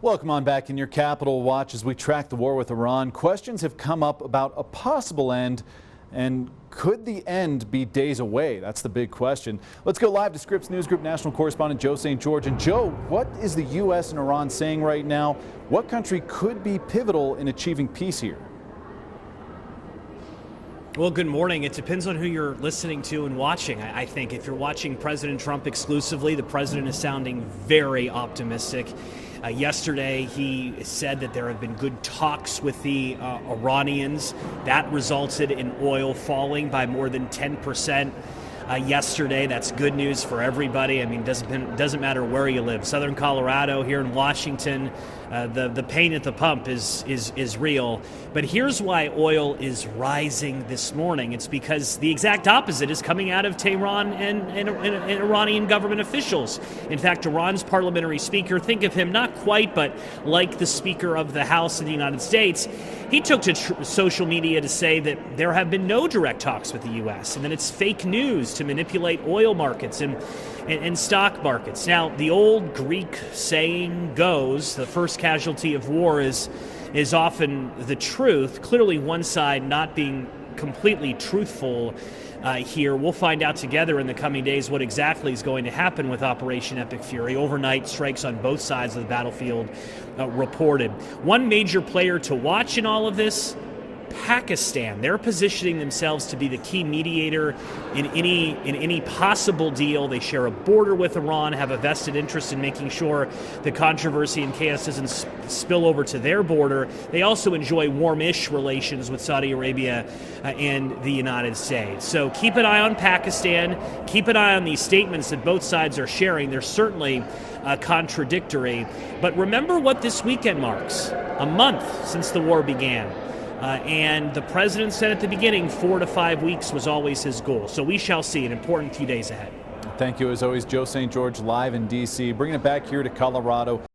Welcome on back in your Capitol Watch as we track the war with Iran. Questions have come up about a possible end, and could the end be days away? That's the big question. Let's go live to Scripps News Group national correspondent Joe St. George. And Joe, what is the U.S. and Iran saying right now? What country could be pivotal in achieving peace here? Well, good morning. It depends on who you're listening to and watching. I think if you're watching President Trump exclusively, the president is sounding very optimistic. Yesterday, he said that there have been good talks with the Iranians. That resulted in oil falling by more than 10%. Yesterday. That's good news for everybody. I mean, doesn't matter where you live. Southern Colorado, here in Washington, the pain at the pump is real. But here's why oil is rising this morning. It's because the exact opposite is coming out of Tehran and Iranian government officials. In fact, Iran's parliamentary speaker, think of him not quite, but like the Speaker of the House in the United States, he took to social media to say that there have been no direct talks with the U.S. and that it's fake news to manipulate oil markets and stock markets. Now, the old Greek saying goes, the first casualty of war is often the truth. Clearly, one side not being completely truthful here. We'll find out together in the coming days what exactly is going to happen with Operation Epic Fury. Overnight strikes on both sides of the battlefield reported. One major player to watch in all of this, Pakistan. They're positioning themselves to be the key mediator in any possible deal. They share a border with Iran, have a vested interest in making sure the controversy and chaos doesn't spill over to their border. They also enjoy warm-ish relations with Saudi Arabia and the United States. So keep an eye on Pakistan. Keep an eye on these statements that both sides are sharing. They're certainly contradictory. But remember what this weekend marks: a month since the war began. And the president said at the beginning 4 to 5 weeks was always his goal. So we shall see an important few days ahead. Thank you, as always, Joe St. George, live in D.C. Bringing it back here to Colorado.